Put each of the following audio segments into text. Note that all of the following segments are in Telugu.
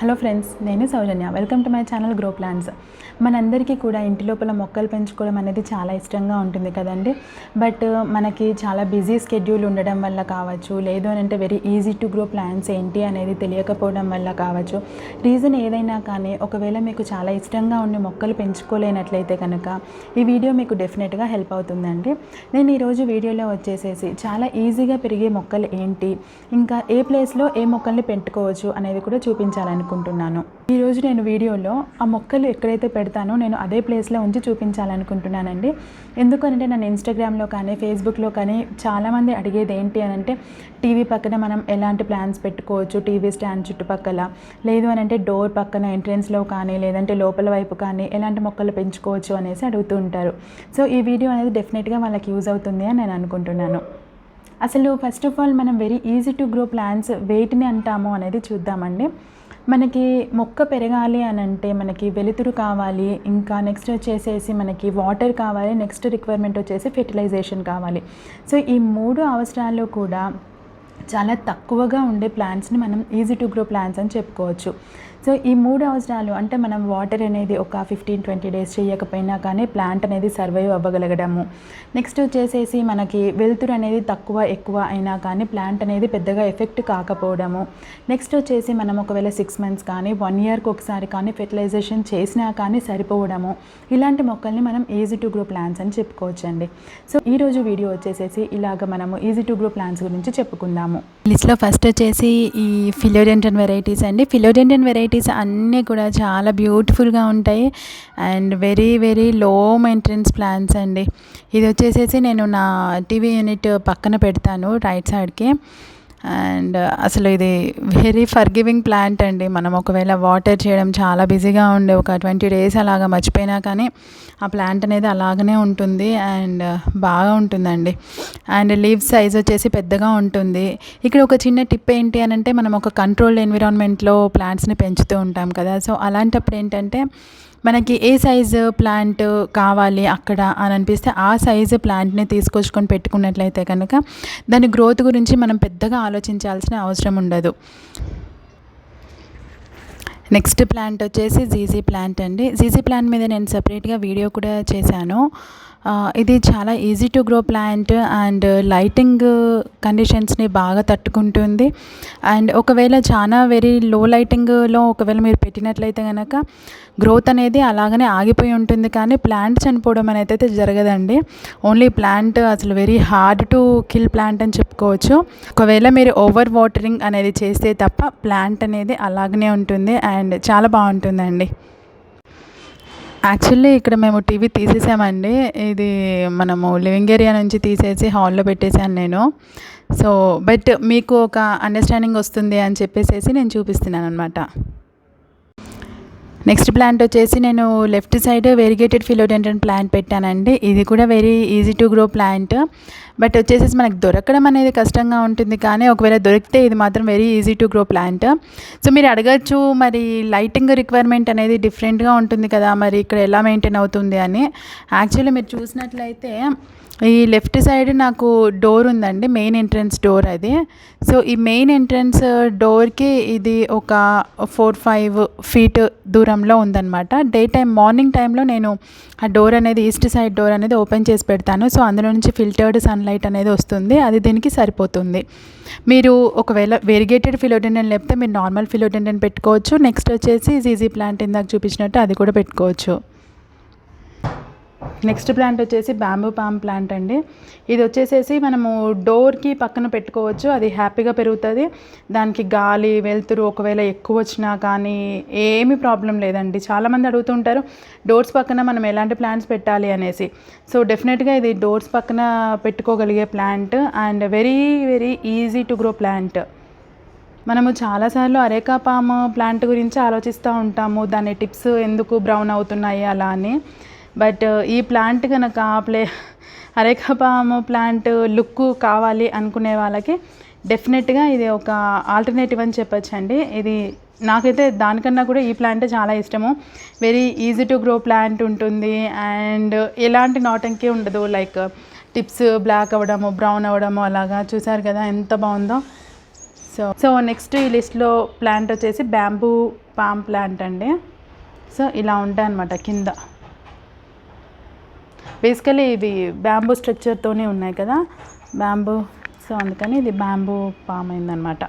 హలో ఫ్రెండ్స్, నేను Soujanya. Welcome to my channel Groplants. మనందరికీ కూడా ఇంటి లోపల మొక్కలు పెంచుకోవడం అనేది చాలా ఇష్టంగా ఉంటుంది కదండి. బట్ మనకి చాలా బిజీ స్కెడ్యూల్ ఉండడం వల్ల కావచ్చు, లేదు అని అంటే very easy to grow plants ఏంటి అనేది తెలియకపోవడం వల్ల కావచ్చు, రీజన్ ఏదైనా కానీ ఒకవేళ మీకు చాలా ఇష్టంగా ఉండి మొక్కలు పెంచుకోలేనట్లయితే కనుక ఈ వీడియో మీకు డెఫినెట్గా హెల్ప్ అవుతుందండి. నేను ఈరోజు వీడియోలో వచ్చేసేసి చాలా ఈజీగా పెరిగే మొక్కలు ఏంటి, ఇంకా ఏ ప్లేస్లో ఏ మొక్కల్ని పెట్టుకోవచ్చు అనేది కూడా చూపించాలనుకుంటున్నాను. ఈరోజు నేను వీడియోలో ఆ మొక్కలు ఎక్కడైతే పెడతానో నేను అదే ప్లేస్లో ఉంచి చూపించాలనుకుంటున్నానండి. ఎందుకంటే నన్ను ఇన్స్టాగ్రామ్లో కానీ ఫేస్బుక్లో కానీ చాలామంది అడిగేది ఏంటి అని అంటే, టీవీ పక్కన మనం ఎలాంటి ప్లాంట్స్ పెట్టుకోవచ్చు, టీవీ స్టాండ్ చుట్టుపక్కల, లేదు అని అంటే డోర్ పక్కన ఎంట్రెన్స్లో కానీ లేదంటే లోపల వైపు కానీ ఎలాంటి మొక్కలు పెంచుకోవచ్చు అనేసి అడుగుతూ ఉంటారు. సో ఈ వీడియో అనేది డెఫినెట్గా వాళ్ళకి యూజ్ అవుతుంది అని నేను అనుకుంటున్నాను. అసలు ఫస్ట్ ఆఫ్ ఆల్ మనం very easy to grow plants వేటిని అంటాము అనేది చూద్దామండి. మనకి మొక్క పెరగాలి అని అంటే మనకి వెలుతురు కావాలి, ఇంకా నెక్స్ట్ వచ్చేసేసి మనకి వాటర్ కావాలి, నెక్స్ట్ రిక్వైర్మెంట్ వచ్చేసి ఫెర్టిలైజేషన్ కావాలి. సో ఈ మూడు అవసరాలు కూడా చాలా తక్కువగా ఉండే ప్లాంట్స్ని మనం ఈజీ టు గ్రో ప్లాంట్స్ అని చెప్పుకోవచ్చు. సో ఈ మూడు అవసరాలు అంటే మనం వాటర్ అనేది ఒక 15-20 డేస్ చేయకపోయినా కానీ ప్లాంట్ అనేది సర్వైవ్ అవ్వగలగడము, నెక్స్ట్ వచ్చేసేసి మనకి వెలుతురు అనేది తక్కువ ఎక్కువ అయినా కానీ ప్లాంట్ అనేది పెద్దగా ఎఫెక్ట్ కాకపోవడము, నెక్స్ట్ వచ్చేసి మనం ఒకవేళ 6 months కానీ 1 yearకి ఒకసారి కానీ ఫెర్టిలైజేషన్ చేసినా కానీ సరిపోవడము, ఇలాంటి మొక్కల్ని మనం ఈజీ టు గ్రో ప్లాంట్స్ అని చెప్పుకోవచ్చు అండి. సో ఈరోజు వీడియో వచ్చేసేసి ఇలాగ మనము ఈజీ టు గ్రో ప్లాంట్స్ గురించి చెప్పుకుందాము. లిస్ట్లో ఫస్ట్ వచ్చేసి ఈ ఫిలోడెండ్రన్ వెరైటీస్ అండి. ఫిలోడెండ్రన్ వెరైటీస్ అన్నీ కూడా చాలా బ్యూటిఫుల్గా ఉంటాయి and very very low maintenance plants అండి. ఇది వచ్చేసేసి నేను నా టీవీ యూనిట్ పక్కన పెడతాను రైట్ సైడ్కి. అండ్ అసలు ఇది వెరీ ఫర్గివింగ్ ప్లాంట్ అండి. మనం ఒకవేళ వాటర్ చేయడం చాలా బిజీగా ఉండే ఒక 20 days అలాగా మర్చిపోయినా కానీ ఆ ప్లాంట్ అనేది అలాగనే ఉంటుంది అండ్ బాగా ఉంటుందండి. అండ్ లీవ్స్ సైజ్ వచ్చేసి పెద్దగా ఉంటుంది. ఇక్కడ ఒక చిన్న టిప్ ఏంటి అని అంటే, మనం ఒక కంట్రోల్డ్ ఎన్విరాన్మెంట్లో ప్లాంట్స్ని పెంచుతూ ఉంటాం కదా. సో అలాంటప్పుడు ఏంటంటే మనకి ఏ సైజు ప్లాంట్ కావాలి అక్కడ అని అనిపిస్తే ఆ సైజు ప్లాంట్ని తీసుకొచ్చుకొని పెట్టుకున్నట్లయితే కనుక దాని గ్రోత్ గురించి మనం పెద్దగా ఆలోచించాల్సిన అవసరం ఉండదు. నెక్స్ట్ ప్లాంట్ వచ్చేసి జీజీ ప్లాంట్ అండి. జీజీ ప్లాంట్ మీద నేను సపరేట్గా వీడియో కూడా చేశాను. ఇది చాలా easy to grow plant and lighting కండిషన్స్ని బాగా తట్టుకుంటుంది. అండ్ ఒకవేళ చాలా వెరీ లో లైటింగ్లో ఒకవేళ మీరు పెట్టినట్లయితే కనుక గ్రోత్ అనేది అలాగనే ఆగిపోయి ఉంటుంది, కానీ ప్లాంట్ చనిపోవడం అనేది అయితే జరగదండి. ఓన్లీ ప్లాంట్ అసలు very hard to kill plant అని చెప్పుకోవచ్చు. ఒకవేళ మీరు ఓవర్ వాటరింగ్ అనేది చేస్తే తప్ప ప్లాంట్ అనేది అలాగనే ఉంటుంది అండ్ చాలా బాగుంటుందండి. యాక్చువల్లీ ఇక్కడ మేము టీవీ తీసేసామండి. ఇది మనము లివింగ్ ఏరియా నుంచి తీసేసి హాల్లో పెట్టేశాను నేను. సో బట్ మీకు ఒక అండర్స్టాండింగ్ వస్తుంది అని చెప్పేసి నేను చూపిస్తున్నాను అనమాట. నెక్స్ట్ ప్లాంట్ వచ్చేసి నేను left side variegated philodendron plant పెట్టానండి. ఇది కూడా very easy to grow plant. But వచ్చేసి మనకు దొరకడం అనేది కష్టంగా ఉంటుంది, కానీ ఒకవేళ దొరికితే ఇది మాత్రం very easy to grow plant. So మీరు అడగచ్చు, మరి లైటింగ్ రిక్వైర్మెంట్ అనేది డిఫరెంట్గా ఉంటుంది కదా, మరి ఇక్కడ ఎలా మెయింటైన్ అవుతుంది అని. యాక్చువల్లీ మీరు చూసినట్లయితే ఈ లెఫ్ట్ సైడ్ నాకు డోర్ ఉందండి, మెయిన్ ఎంట్రన్స్ డోర్ అది. సో ఈ మెయిన్ ఎంట్రన్స్ డోర్కి ఇది ఒక 4-5 feet దూరంలో ఉందన్నమాట. డే టైం మార్నింగ్ టైంలో నేను ఆ డోర్ అనేది ఈస్ట్ సైడ్ డోర్ అనేది ఓపెన్ చేసి పెడతాను. సో అందులో నుంచి ఫిల్టర్డ్ సన్లైట్ అనేది వస్తుంది, అది దీనికి సరిపోతుంది. మీరు ఒకవేళ వెరిగేటెడ్ ఫిలోడెండ్రన్ లేకపోతే మీరు నార్మల్ ఫిలోడెండ్రన్ పెట్టుకోవచ్చు. నెక్స్ట్ వచ్చేసి జీజీ ప్లాంట్ ఇందాక చూపించినట్టు అది కూడా పెట్టుకోవచ్చు. నెక్స్ట్ ప్లాంట్ వచ్చేసి బ్యాంబూ పామ్ ప్లాంట్ అండి. ఇది వచ్చేసేసి మనము డోర్కి పక్కన పెట్టుకోవచ్చు, అది హ్యాపీగా పెరుగుతుంది. దానికి గాలి వెలుతురు ఒకవేళ ఎక్కువ వచ్చినా కానీ ఏమీ ప్రాబ్లం లేదండి. చాలామంది అడుగుతుంటారు డోర్స్ పక్కన మనం ఎలాంటి ప్లాంట్స్ పెట్టాలి అనేసి. సో డెఫినెట్గా ఇది డోర్స్ పక్కన పెట్టుకోగలిగే plant and very very easy to grow plant. మనము చాలాసార్లు అరేకా పామ్ ప్లాంట్ గురించి ఆలోచిస్తూ ఉంటాము, దాని టిప్స్ ఎందుకు బ్రౌన్ అవుతున్నాయి అలా అని. బట్ ఈ ప్లాంట్ కనుక అరేకా పామ్ ప్లాంట్ లుక్ కావాలి అనుకునే వాళ్ళకి డెఫినెట్గా ఇది ఒక ఆల్టర్నేటివ్ అని చెప్పొచ్చండి. ఇది నాకైతే దానికన్నా కూడా ఈ ప్లాంటే చాలా ఇష్టము. Very easy to grow plant ఉంటుంది అండ్ ఎలాంటి నాటంకి ఉండదు. లైక్ టిప్స్ బ్లాక్ అవ్వడము బ్రౌన్ అవ్వడము అలాగా చూసారు కదా ఎంత బాగుందో. సో నెక్స్ట్ ఈ లిస్ట్లో ప్లాంట్ వచ్చేసి బ్యాంబూ పామ్ ప్లాంట్ అండి. సో ఇలా ఉంటాయి అన్నమాట కింద. బేసికలీ ఇవి బ్యాంబూ స్ట్రక్చర్తోనే ఉన్నాయి కదా బ్యాంబూ, సో అందుకని ఇది బ్యాంబూ పామ్ అయిందనమాట.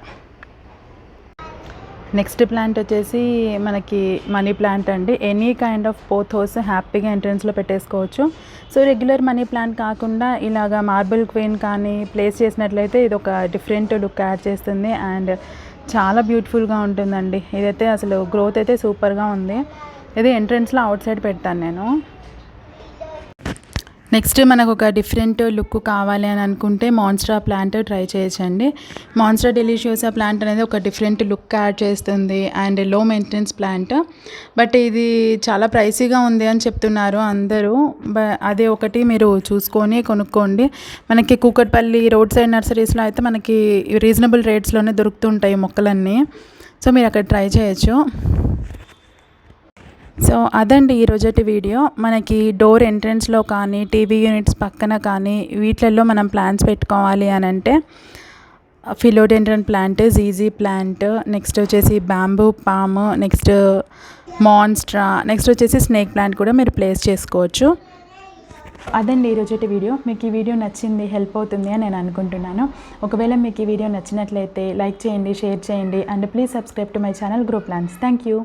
నెక్స్ట్ ప్లాంట్ వచ్చేసి మనకి మనీ ప్లాంట్ అండి. ఎనీ కైండ్ ఆఫ్ పోథోస్ హ్యాపీగా ఎంట్రన్స్లో పెట్టేసుకోవచ్చు. సో రెగ్యులర్ మనీ ప్లాంట్ కాకుండా ఇలాగా మార్బుల్ క్వీన్ కానీ ప్లేస్ చేసినట్లయితే ఇది ఒక డిఫరెంట్ లుక్ యాడ్ చేస్తుంది అండ్ చాలా బ్యూటిఫుల్గా ఉంటుందండి. ఇదైతే అసలు గ్రోత్ అయితే సూపర్గా ఉంది. ఇది ఎంట్రన్స్లో అవుట్ సైడ్ పెడతాను నేను. నెక్స్ట్ మనకు ఒక డిఫరెంట్ లుక్ కావాలి అని అనుకుంటే మాన్స్ట్రా ప్లాంట్ ట్రై చేయొచ్చండి. మాన్స్ట్రా డెలిషియోసా ప్లాంట్ అనేది ఒక డిఫరెంట్ లుక్ యాడ్ చేస్తుంది అండ్ లో మెయింటెనెన్స్ ప్లాంట్. బట్ ఇది చాలా ప్రైసీగా ఉంది అని చెప్తున్నారు అందరూ. అదే ఒకటి మీరు చూసుకొని కొనుక్కోండి. మనకి కూకట్పల్లి రోడ్ సైడ్ నర్సరీస్లో అయితే మనకి రీజనబుల్ రేట్స్లోనే దొరుకుతుంటాయి మొక్కలన్నీ. సో మీరు అక్కడ ట్రై చేయొచ్చు. సో అదండి ఈరోజటి వీడియో. మనకి డోర్ ఎంట్రన్స్లో కానీ టీవీ యూనిట్స్ పక్కన కానీ వీటిల్లో మనం ప్లాంట్స్ పెట్టుకోవాలి అని అంటే philodendron plant, GG plant, next వచ్చేసి బ్యాంబూ పామ్, నెక్స్ట్ మాన్స్ట్రా, నెక్స్ట్ వచ్చేసి స్నేక్ ప్లాంట్ కూడా మీరు ప్లేస్ చేసుకోవచ్చు. అదండి ఈరోజటి వీడియో. మీకు ఈ వీడియో నచ్చింది, హెల్ప్ అవుతుంది అని నేను అనుకుంటున్నాను. ఒకవేళ మీకు ఈ వీడియో నచ్చినట్లయితే లైక్ చేయండి, షేర్ చేయండి and please subscribe to my channel Groplants. Thank you.